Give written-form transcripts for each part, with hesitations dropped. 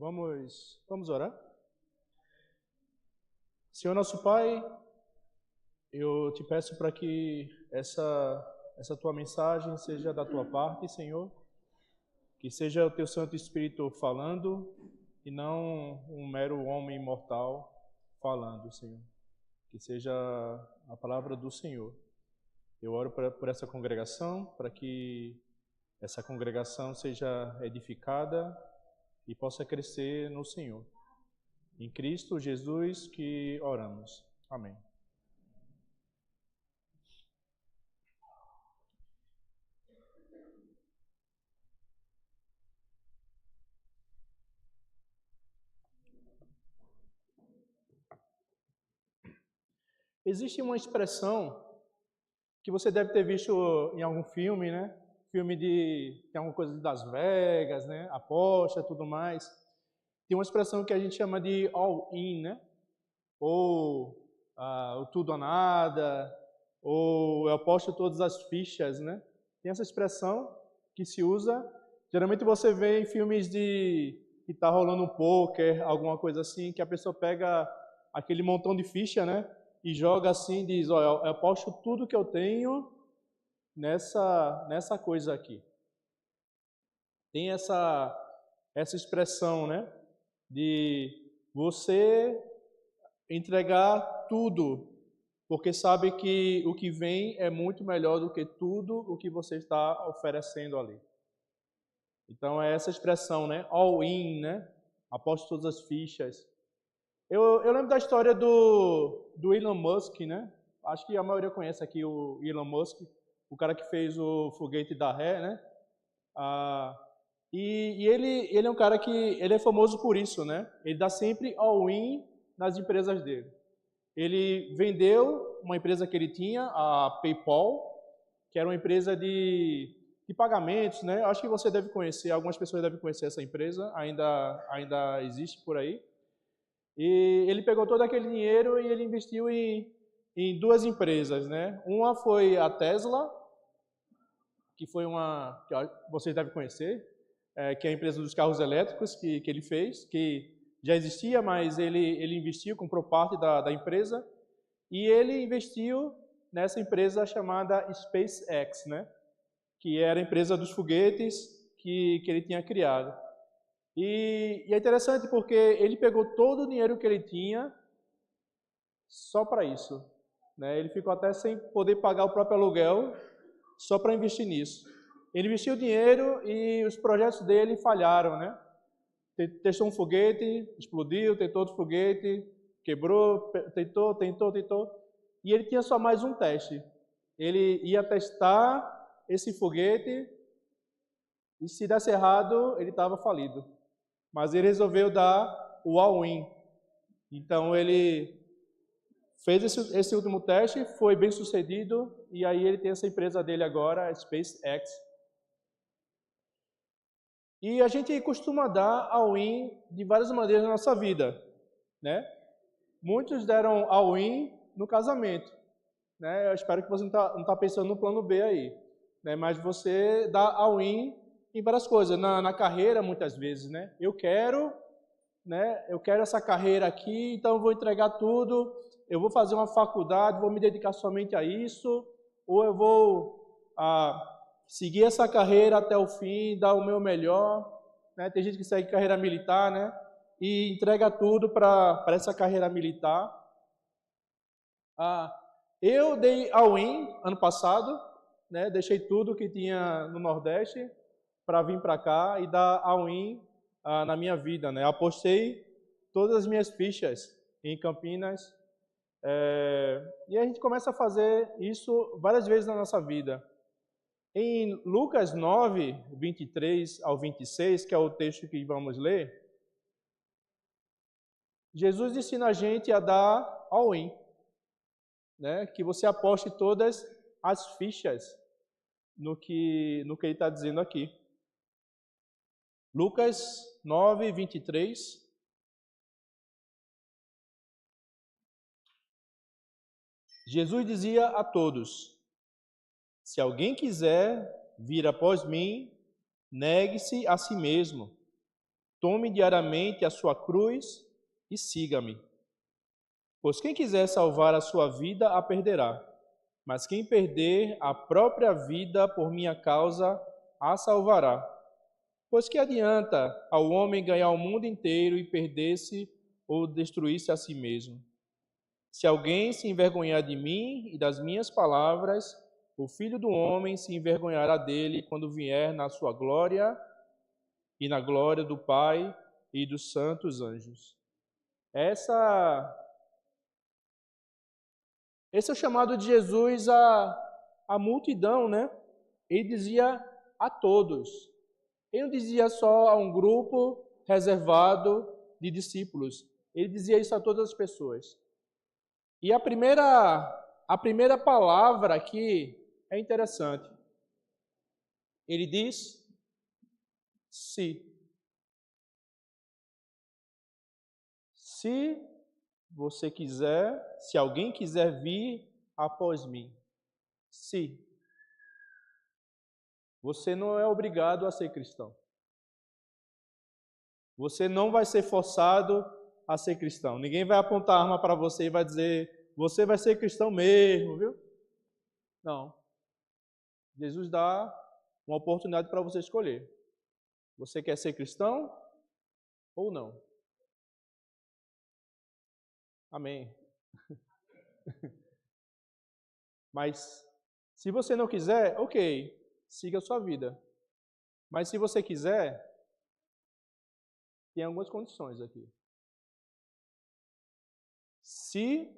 Vamos orar? Senhor nosso Pai, eu te peço para que essa tua mensagem seja da tua parte, Senhor, que seja o teu Santo Espírito falando e não um mero homem mortal falando, Senhor. Que seja a palavra do Senhor. Eu oro por essa congregação, para que essa congregação seja edificada e possa crescer no Senhor. Em Cristo Jesus que oramos. Amém. Existe uma expressão que você deve ter visto em algum filme, né? Filme tem alguma coisa de Las Vegas, né? Aposta, tudo mais. Tem uma expressão que a gente chama de all-in, né? Ou o tudo ou nada, ou eu aposto todas as fichas, né? Tem essa expressão que se usa. Geralmente você vê em filmes que tá rolando um poker, alguma coisa assim, que a pessoa pega aquele montão de ficha, né? E joga assim, diz, olha, eu aposto tudo que eu tenho nessa coisa aqui. Tem essa expressão, né? De você entregar tudo, porque sabe que o que vem é muito melhor do que tudo o que você está oferecendo ali. Então é essa expressão, né? All in, né? Aposto todas as fichas. Eu lembro da história do Elon Musk, né? Acho que a maioria conhece aqui o Elon Musk, o cara que fez o foguete da Ré, né? E ele é um cara que ele é famoso por isso, né? Ele dá sempre all-in nas empresas dele. Ele vendeu uma empresa que ele tinha, a PayPal, que era uma empresa de pagamentos, né? Acho que você deve conhecer, algumas pessoas devem conhecer essa empresa, ainda existe por aí. E ele pegou todo aquele dinheiro e ele investiu em duas empresas, né? Uma foi a Tesla, que foi uma que vocês devem conhecer, que é a empresa dos carros elétricos que ele fez, que já existia, mas ele investiu, comprou parte da empresa, e ele investiu nessa empresa chamada SpaceX, né? Que era a empresa dos foguetes que ele tinha criado. E é interessante porque ele pegou todo o dinheiro que ele tinha só para isso, né? Ele ficou até sem poder pagar o próprio aluguel só para investir nisso. Ele investiu dinheiro e os projetos dele falharam, né? Testou um foguete, explodiu, tentou outro foguete, quebrou, tentou. E ele tinha só mais um teste. Ele ia testar esse foguete e se desse errado, ele estava falido. Mas ele resolveu dar o all-in. Então ele fez esse último teste, foi bem sucedido, e aí ele tem essa empresa dele agora, a SpaceX. E a gente costuma dar all-in de várias maneiras na nossa vida, né? Muitos deram all-in no casamento, né? Eu espero que você não tá pensando no plano B aí, né? Mas você dá all-in em várias coisas, na carreira muitas vezes, né? Eu quero essa carreira aqui, então eu vou entregar tudo, eu vou fazer uma faculdade, vou me dedicar somente a isso, ou eu vou seguir essa carreira até o fim, dar o meu melhor, né? Tem gente que segue carreira militar, né? E entrega tudo para essa carreira militar. Eu dei all-in ano passado, né? Deixei tudo que tinha no Nordeste para vir para cá e dar all-in na minha vida, né? Apostei todas as minhas fichas em Campinas, e a gente começa a fazer isso várias vezes na nossa vida. Em Lucas 9, 23 ao 26, que é o texto que vamos ler, Jesus ensina a gente a dar all-in, né? Que você aposte todas as fichas no que ele está dizendo aqui. Lucas 9, 23. Jesus dizia a todos: se alguém quiser vir após mim, negue-se a si mesmo, Tome diariamente a sua cruz e siga-me. Pois quem quiser salvar a sua vida, a perderá. Mas quem perder a própria vida por minha causa, a salvará. Pois que adianta ao homem ganhar o mundo inteiro e perder-se ou destruir-se a si mesmo? Se alguém se envergonhar de mim e das minhas palavras, o Filho do Homem se envergonhará dele quando vier na sua glória e na glória do Pai e dos santos anjos. Esse é o chamado de Jesus à multidão, né? Ele dizia a todos. Ele não dizia só a um grupo reservado de discípulos. Ele dizia isso a todas as pessoas. E a primeira palavra aqui é interessante. Ele diz se. Se você quiser, se alguém quiser vir após mim. Se. Você não é obrigado a ser cristão. Você não vai ser forçado a ser cristão. Ninguém vai apontar a arma para você e vai dizer, você vai ser cristão mesmo, viu? Não. Jesus dá uma oportunidade para você escolher. Você quer ser cristão ou não? Amém. Mas se você não quiser, ok, siga a sua vida. Mas se você quiser, tem algumas condições aqui. Se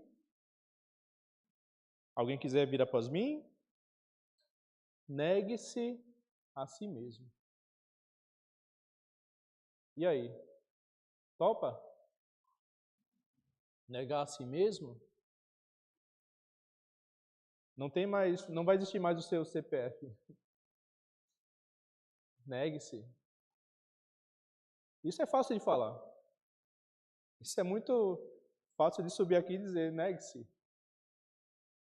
alguém quiser vir após mim, negue-se a si mesmo. E aí? Topa? Negar a si mesmo? Não vai existir mais o seu CPF. Negue-se. Isso é fácil de falar. Isso é muito fácil de subir aqui e dizer, negue-se.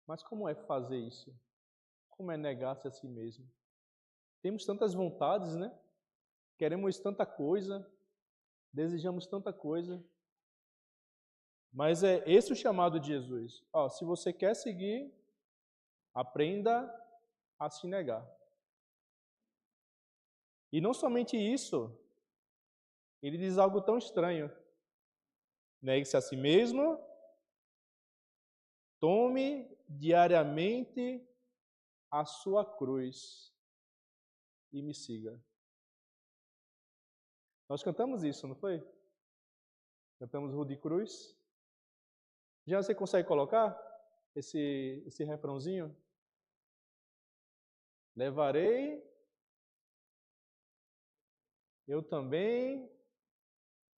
Mas como é fazer isso? Como é negar-se a si mesmo? Temos tantas vontades, né? Queremos tanta coisa, desejamos tanta coisa. Mas é esse o chamado de Jesus. Se você quer seguir, aprenda a se negar. E não somente isso, ele diz algo tão estranho. Negue-se a si mesmo, tome diariamente a sua cruz e me siga. Nós cantamos isso, não foi? Cantamos Rude Cruz. Já você consegue colocar esse refrãozinho? Levarei eu também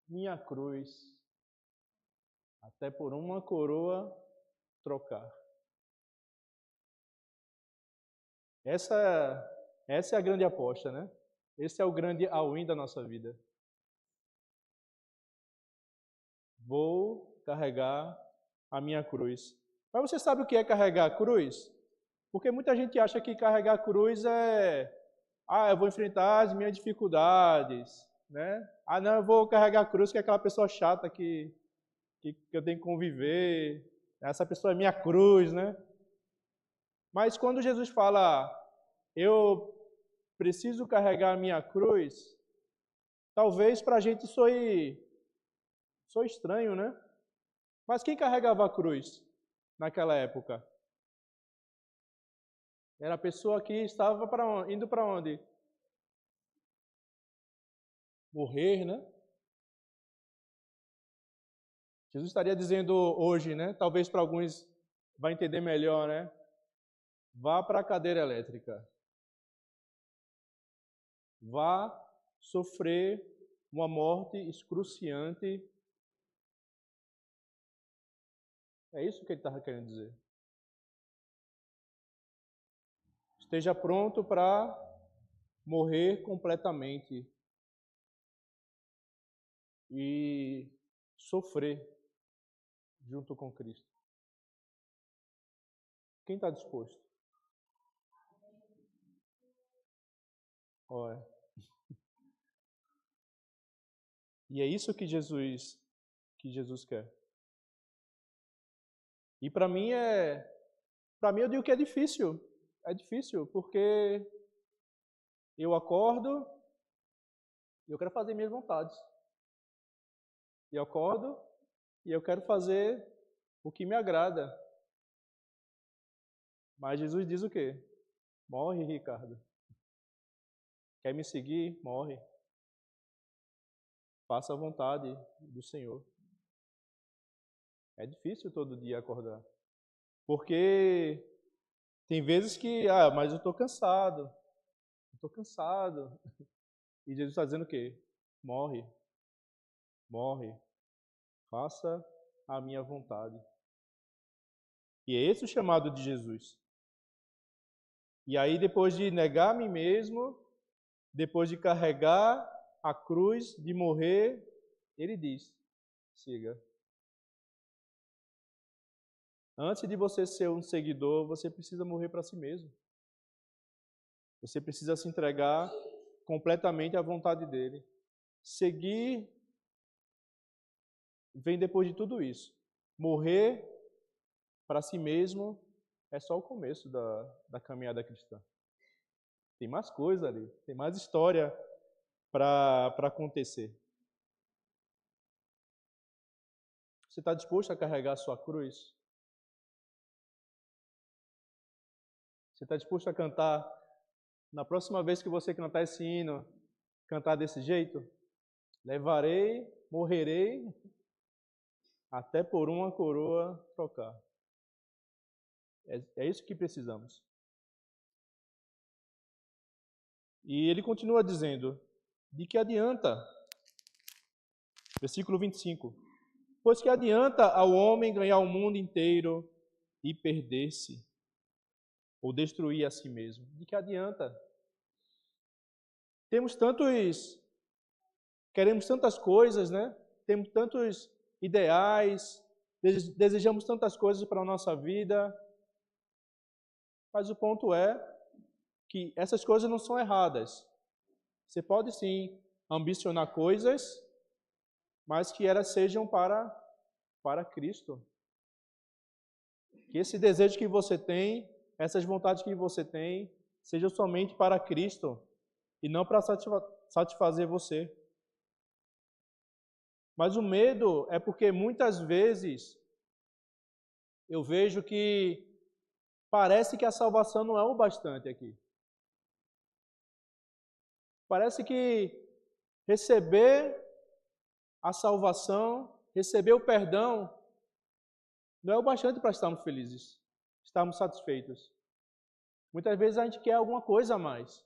minha cruz, até por uma coroa trocar. Essa é a grande aposta, né? Esse é o grande all-in da nossa vida. Vou carregar a minha cruz. Mas você sabe o que é carregar a cruz? Porque muita gente acha que carregar a cruz eu vou enfrentar as minhas dificuldades, né? Não, eu vou carregar a cruz, que é aquela pessoa chata que eu tenho que conviver. Essa pessoa é minha cruz, né? Mas quando Jesus fala, eu preciso carregar a minha cruz, talvez para a gente soe estranho, né? Mas quem carregava a cruz naquela época? Era a pessoa que estava indo para onde? Morrer, né? Jesus estaria dizendo hoje, né? Talvez para alguns vai entender melhor, né? Vá para a cadeira elétrica. Vá sofrer uma morte excruciante. É isso que ele estava querendo dizer. Esteja pronto para morrer completamente e sofrer junto com Cristo. Quem está disposto? Olha. E é isso que Jesus quer. E para mim eu digo que é difícil. É difícil porque eu acordo e eu quero fazer minhas vontades. Eu acordo e eu quero fazer o que me agrada. Mas Jesus diz o quê? Morre, Ricardo. Quer me seguir? Morre. Faça a vontade do Senhor. É difícil todo dia acordar. Porque tem vezes que, mas eu estou cansado. Estou cansado. E Jesus está dizendo o quê? Morre. Morre. Faça a minha vontade. E é esse o chamado de Jesus. E aí, depois de negar a mim mesmo, depois de carregar a cruz, de morrer, ele diz: siga. Antes de você ser um seguidor, você precisa morrer para si mesmo. Você precisa se entregar completamente à vontade dele. Seguir vem depois de tudo isso. Morrer para si mesmo é só o começo da caminhada cristã. Tem mais coisa ali, tem mais história para acontecer. Você está disposto a carregar a sua cruz? Você está disposto a cantar, na próxima vez que você cantar esse hino, cantar desse jeito? Levarei, morrerei, até por uma coroa trocar. É isso que precisamos. E ele continua dizendo, de que adianta? Versículo 25. Pois que adianta ao homem ganhar o mundo inteiro e perder-se, ou destruir a si mesmo? De que adianta? Queremos tantas coisas, né? Temos tantos ideais, desejamos tantas coisas para a nossa vida, mas o ponto é que essas coisas não são erradas. Você pode sim ambicionar coisas, mas que elas sejam para Cristo. Que esse desejo que você tem, essas vontades que você tem, sejam somente para Cristo e não para satisfazer você. Mas o medo é porque muitas vezes eu vejo que parece que a salvação não é o bastante aqui. Parece que receber a salvação, receber o perdão, não é o bastante para estarmos felizes, estarmos satisfeitos. Muitas vezes a gente quer alguma coisa a mais.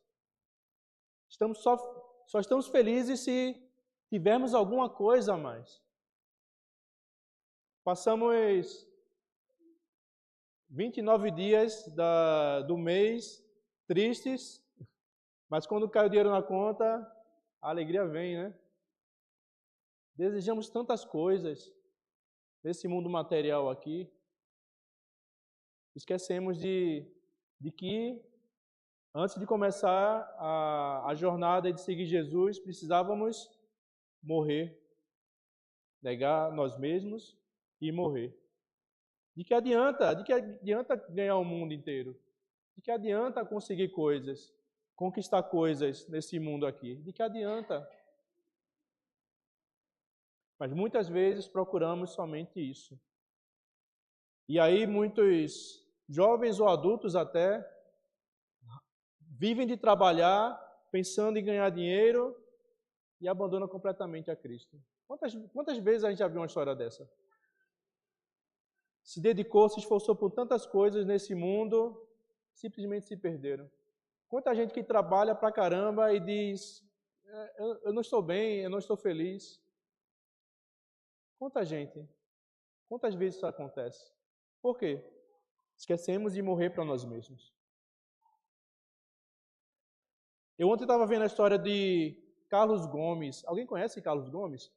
Só estamos felizes se tivermos alguma coisa a mais. Passamos 29 dias do mês tristes, mas quando cai o dinheiro na conta, a alegria vem, né? Desejamos tantas coisas nesse mundo material aqui, esquecemos de que antes de começar a jornada de seguir Jesus, precisávamos morrer, negar nós mesmos e morrer. De que adianta ganhar o mundo inteiro? De que adianta conseguir coisas, conquistar coisas nesse mundo aqui? De que adianta? Mas muitas vezes procuramos somente isso. E aí muitos jovens ou adultos até vivem de trabalhar, pensando em ganhar dinheiro e abandonam completamente a Cristo. Quantas vezes a gente já viu uma história dessa? Se dedicou, se esforçou por tantas coisas nesse mundo, simplesmente se perderam. Quanta gente que trabalha pra caramba e diz, eu não estou bem, eu não estou feliz. Quanta gente? Quantas vezes isso acontece? Por quê? Esquecemos de morrer para nós mesmos. Eu ontem estava vendo a história de Carlos Gomes. Alguém conhece Carlos Gomes?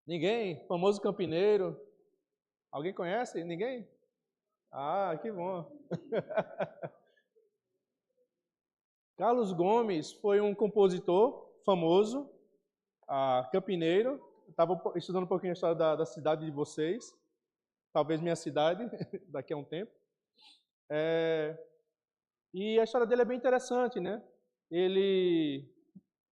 Ninguém? Famoso campineiro. Alguém conhece? Ninguém? Ah, que bom. Carlos Gomes foi um compositor famoso, campineiro. Estava estudando um pouquinho a história da cidade de vocês, talvez minha cidade, daqui a um tempo. E a história dele é bem interessante, né? Ele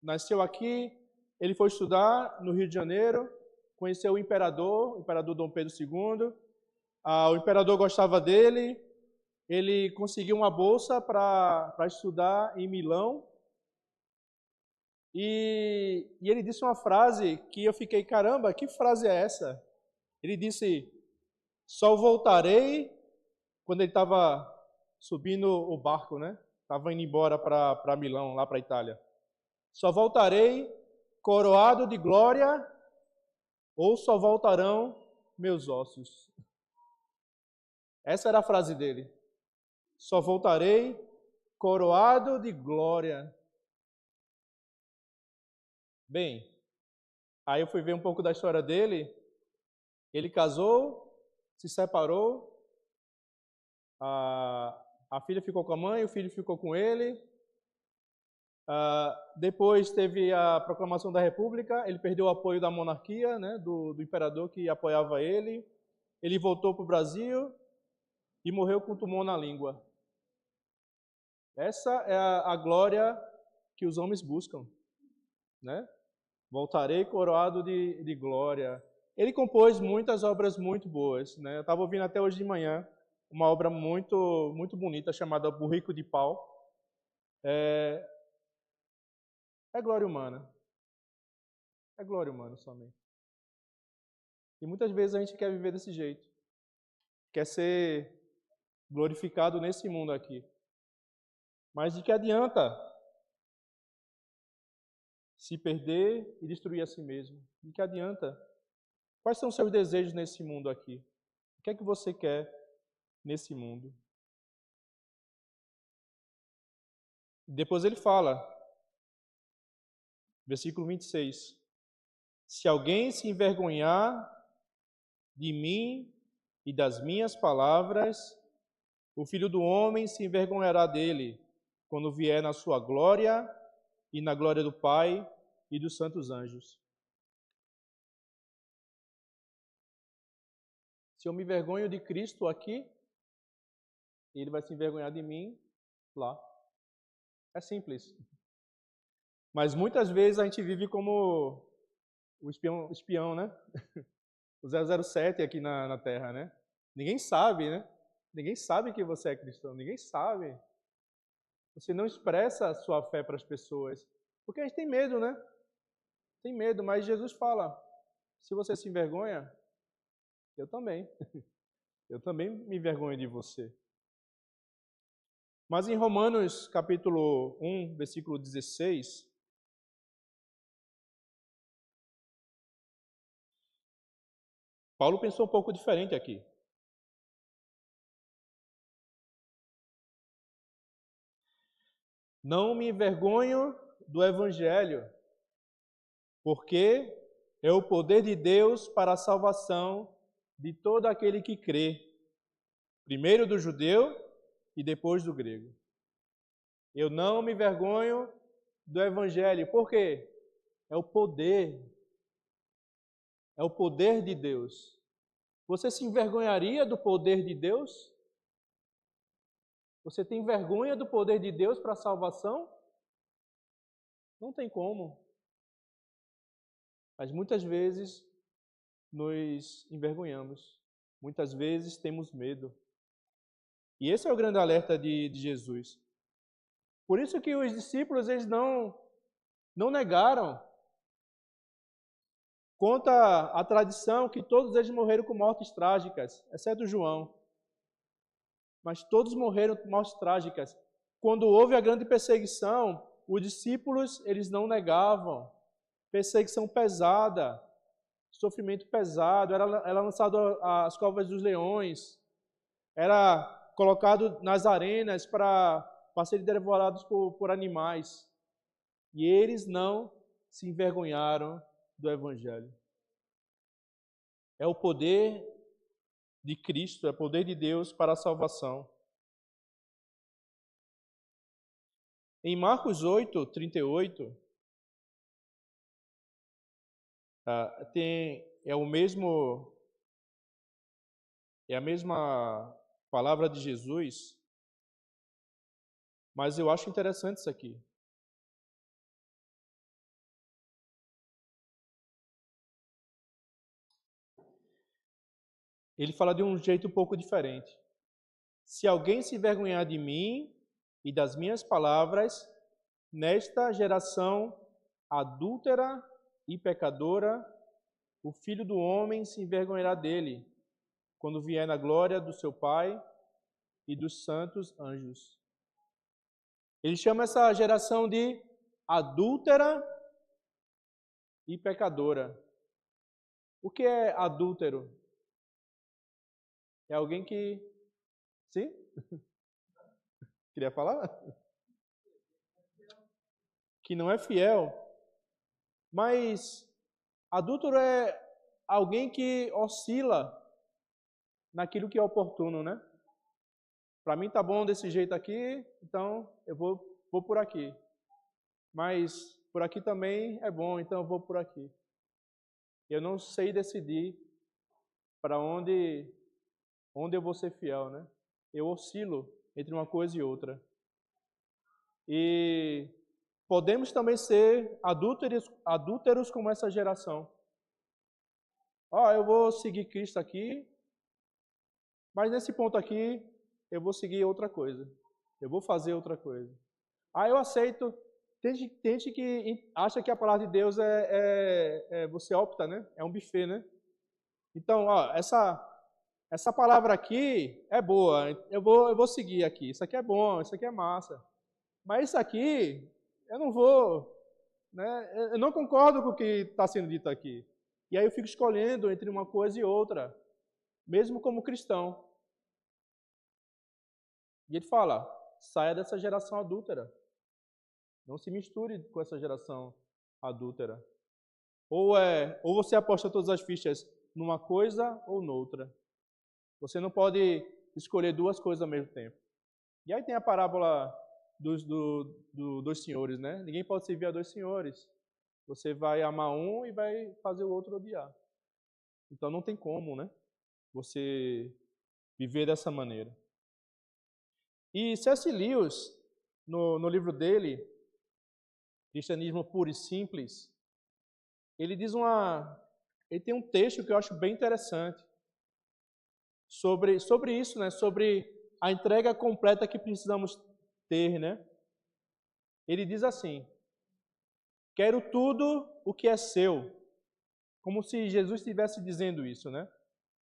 nasceu aqui, ele foi estudar no Rio de Janeiro, conheceu o imperador Dom Pedro II. O imperador gostava dele, ele conseguiu uma bolsa para estudar em Milão. E ele disse uma frase que eu fiquei, caramba, que frase é essa? Ele disse, só voltarei, quando ele estava subindo o barco, né? Estava indo embora para Milão, lá para a Itália. Só voltarei coroado de glória, ou só voltarão meus ossos. Essa era a frase dele. Só voltarei coroado de glória. Bem, aí eu fui ver um pouco da história dele. Ele casou, se separou, a filha ficou com a mãe, o filho ficou com ele. Depois teve a proclamação da República, ele perdeu o apoio da monarquia, né, do imperador que apoiava ele. Ele voltou para o Brasil e morreu com tumor na língua. Essa é a glória que os homens buscam, né? Voltarei coroado de glória. Ele compôs muitas obras muito boas, né? Eu estava ouvindo até hoje de manhã uma obra muito, muito bonita chamada Burrico de Pau. É glória humana. É glória humana somente. E muitas vezes a gente quer viver desse jeito. Quer ser glorificado nesse mundo aqui. Mas de que adianta se perder e destruir a si mesmo? De que adianta? Quais são os seus desejos nesse mundo aqui? O que é que você quer nesse mundo? Depois ele fala, versículo 26, se alguém se envergonhar de mim e das minhas palavras, o Filho do Homem se envergonhará dele, quando vier na sua glória e na glória do Pai e dos santos anjos. Se eu me envergonho de Cristo aqui, ele vai se envergonhar de mim lá. É simples. Mas muitas vezes a gente vive como o espião, né? O 007 aqui na Terra, né? Ninguém sabe, né? Ninguém sabe que você é cristão, ninguém sabe. Você não expressa a sua fé para as pessoas. Porque a gente tem medo, né? Tem medo, mas Jesus fala, se você se envergonha, eu também. Eu também me envergonho de você. Mas em Romanos capítulo 1, versículo 16, Paulo pensou um pouco diferente aqui. Não me envergonho do Evangelho, porque é o poder de Deus para a salvação de todo aquele que crê, primeiro do judeu e depois do grego. Eu não me envergonho do Evangelho, por quê? É o poder de Deus. Você se envergonharia do poder de Deus? Você tem vergonha do poder de Deus para a salvação? Não tem como. Mas muitas vezes nos envergonhamos. Muitas vezes temos medo. E esse é o grande alerta de Jesus. Por isso que os discípulos eles não negaram. Conta a tradição que todos eles morreram com mortes trágicas, exceto João. Mas todos morreram com mortes trágicas. Quando houve a grande perseguição, os discípulos eles não negavam. Perseguição pesada, sofrimento pesado, era lançado às covas dos leões, era colocado nas arenas para serem devorados por animais. E eles não se envergonharam do Evangelho. É o poder de Cristo, é o poder de Deus para a salvação. Em Marcos 8, 38, É a mesma palavra de Jesus, mas eu acho interessante isso aqui. Ele fala de um jeito um pouco diferente. Se alguém se envergonhar de mim e das minhas palavras, nesta geração adúltera e pecadora, o Filho do Homem se envergonhará dele, quando vier na glória do seu Pai e dos santos anjos. Ele chama essa geração de adúltera e pecadora. O que é adúltero? É alguém que... Sim? Queria falar? Que não é fiel. Mas adúltero é alguém que oscila naquilo que é oportuno, né? Para mim tá bom desse jeito aqui, então eu vou por aqui. Mas por aqui também é bom, então eu vou por aqui. Eu não sei decidir para onde eu vou ser fiel, né? Eu oscilo entre uma coisa e outra. E podemos também ser adúlteros como essa geração. Eu vou seguir Cristo aqui, mas nesse ponto aqui eu vou seguir outra coisa. Eu vou fazer outra coisa. Eu aceito. Tem gente que acha que a palavra de Deus você opta, né? É um buffet, né? Então, essa palavra aqui é boa. Eu vou seguir aqui. Isso aqui é bom, isso aqui é massa. Mas isso aqui eu não vou, né? Eu não concordo com o que está sendo dito aqui. E aí eu fico escolhendo entre uma coisa e outra, mesmo como cristão. E ele fala: saia dessa geração adúltera. Não se misture com essa geração adúltera. Ou você aposta todas as fichas numa coisa ou noutra. Você não pode escolher duas coisas ao mesmo tempo. E aí tem a parábola dos senhores, né? Ninguém pode servir a dois senhores. Você vai amar um e vai fazer o outro odiar. Então não tem como, né? Você viver dessa maneira. E C.S. Lewis, no livro dele, Cristianismo Puro e Simples, ele tem um texto que eu acho bem interessante sobre isso, né? Sobre a entrega completa que precisamos ter, né? Ele diz assim: quero tudo o que é seu. Como se Jesus estivesse dizendo isso, né?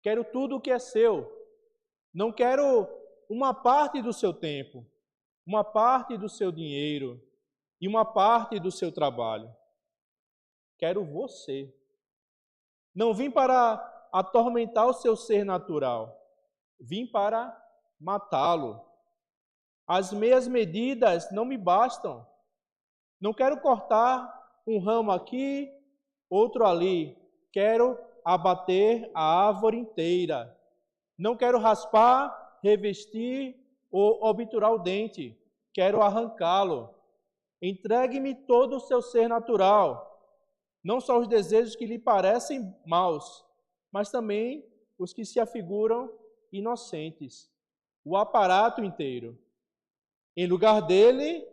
Quero tudo o que é seu. Não quero uma parte do seu tempo, uma parte do seu dinheiro e uma parte do seu trabalho. Quero você. Não vim para atormentar o seu ser natural. Vim para matá-lo. As meias medidas não me bastam. Não quero cortar um ramo aqui, outro ali. Quero abater a árvore inteira. Não quero raspar, revestir ou obturar o dente. Quero arrancá-lo. Entregue-me todo o seu ser natural. Não só os desejos que lhe parecem maus, mas também os que se afiguram inocentes. O aparato inteiro. Em lugar dele,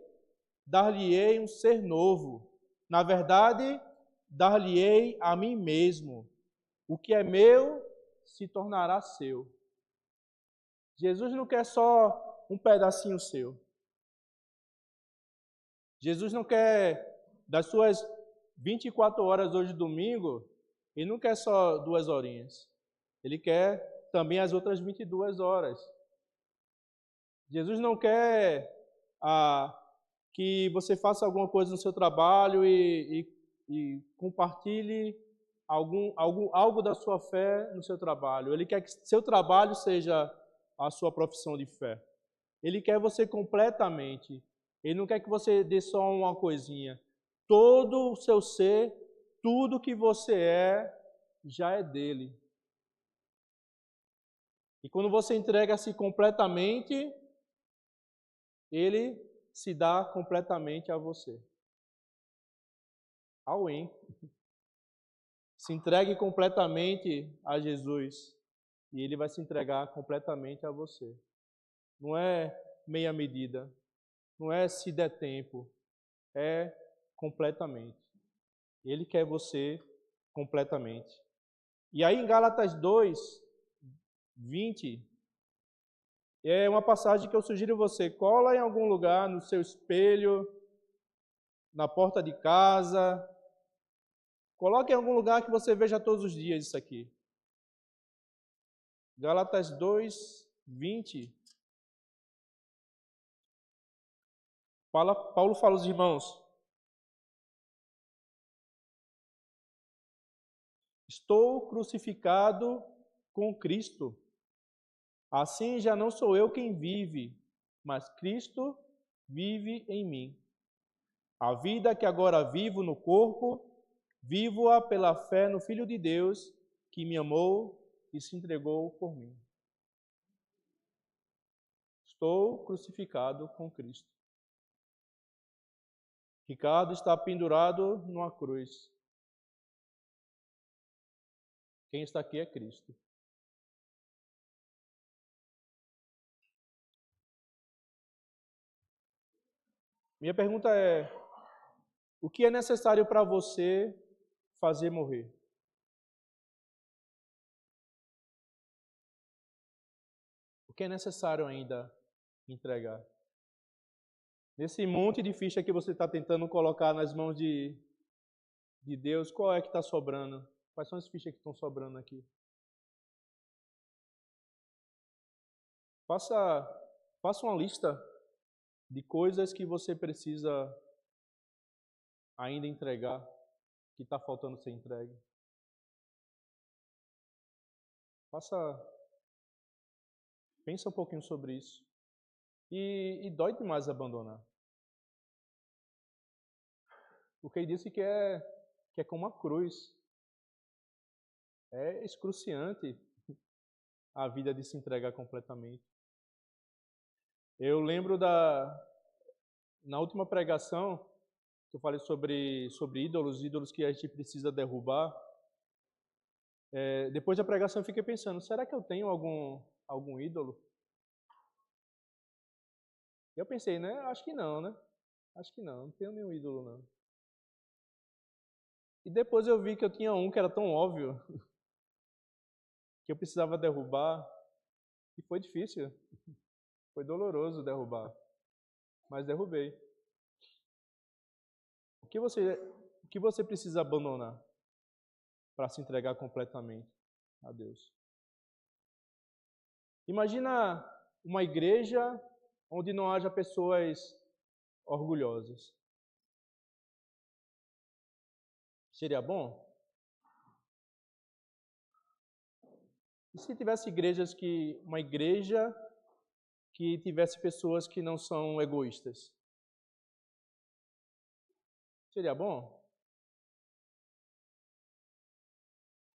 dar-lhe-ei um ser novo. Na verdade, dar-lhe-ei a mim mesmo. O que é meu se tornará seu. Jesus não quer só um pedacinho seu. Jesus não quer, das suas 24 horas hoje domingo, ele não quer só 2 horinhas. Ele quer também as outras 22 horas. Jesus não quer que você faça alguma coisa no seu trabalho e compartilhe algo da sua fé no seu trabalho. Ele quer que seu trabalho seja a sua profissão de fé. Ele quer você completamente. Ele não quer que você dê só uma coisinha. Todo o seu ser, tudo que você já é dele. E quando você entrega-se completamente, ele se dá completamente a você. All in. Se entregue completamente a Jesus e Ele vai se entregar completamente a você. Não é meia medida, não é se der tempo, é completamente. Ele quer você completamente. E aí em Gálatas 2, 20, é uma passagem que eu sugiro você, cola em algum lugar, no seu espelho, na porta de casa, coloque em algum lugar que você veja todos os dias isso aqui. Gálatas 2, 20. Paulo fala aos irmãos: estou crucificado com Cristo. Assim já não sou eu quem vive, mas Cristo vive em mim. A vida que agora vivo no corpo, vivo-a pela fé no Filho de Deus, que me amou e se entregou por mim. Estou crucificado com Cristo. Ricardo está pendurado numa cruz. Quem está aqui é Cristo. Minha pergunta é: o que é necessário para você fazer morrer? O que é necessário ainda entregar? Nesse monte de ficha que você está tentando colocar nas mãos de Deus, qual é que está sobrando? Quais são as fichas que estão sobrando aqui? Faça uma lista de coisas que você precisa ainda entregar, que está faltando ser entregue. Pensa um pouquinho sobre isso. E dói demais abandonar. Porque ele disse que é como uma cruz. É excruciante a vida de se entregar completamente. Eu lembro na última pregação, que eu falei sobre ídolos que a gente precisa derrubar. Depois da pregação eu fiquei pensando, será que eu tenho algum ídolo? E eu pensei, né? Acho que não, né? Acho que não tenho nenhum ídolo, não. E depois eu vi que eu tinha um que era tão óbvio, que eu precisava derrubar, e foi difícil. Foi doloroso derrubar, mas derrubei. O que você precisa abandonar para se entregar completamente a Deus? Imagina uma igreja onde não haja pessoas orgulhosas. Seria bom? E se tivesse uma igreja que tivesse pessoas que não são egoístas? Seria bom?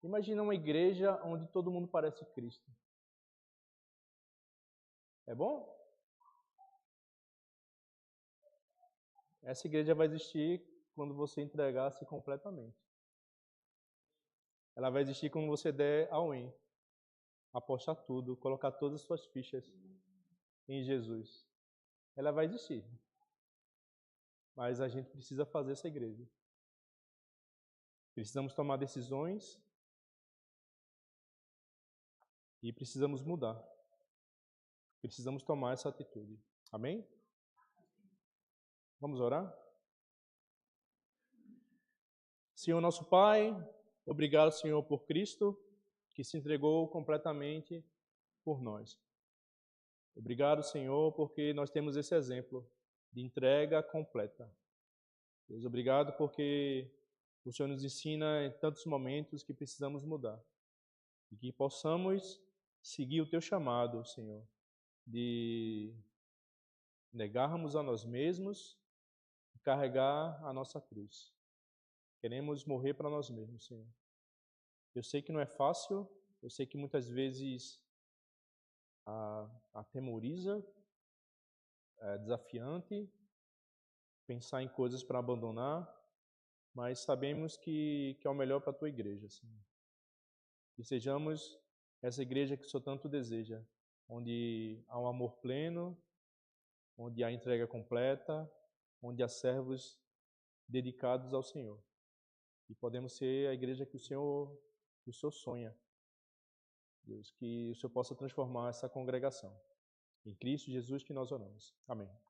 Imagina uma igreja onde todo mundo parece Cristo. É bom? Essa igreja vai existir quando você entregar-se completamente. Ela vai existir quando você der all in, apostar tudo, colocar todas as suas fichas em Jesus. Ela vai existir. Mas a gente precisa fazer essa igreja. Precisamos tomar decisões e precisamos mudar. Precisamos tomar essa atitude. Amém? Vamos orar? Senhor nosso Pai, obrigado, Senhor, por Cristo, que se entregou completamente por nós. Obrigado, Senhor, porque nós temos esse exemplo de entrega completa. Deus, obrigado porque o Senhor nos ensina em tantos momentos que precisamos mudar e que possamos seguir o Teu chamado, Senhor, de negarmos a nós mesmos e carregar a nossa cruz. Queremos morrer para nós mesmos, Senhor. Eu sei que não é fácil, eu sei que muitas vezes atemoriza, é desafiante pensar em coisas para abandonar, mas sabemos que é o melhor para a tua igreja, Senhor. E sejamos essa igreja que o Senhor tanto deseja, onde há um amor pleno, onde há entrega completa, onde há servos dedicados ao Senhor. E podemos ser a igreja que o Senhor sonha. Deus, que o Senhor possa transformar essa congregação. Em Cristo Jesus que nós oramos. Amém.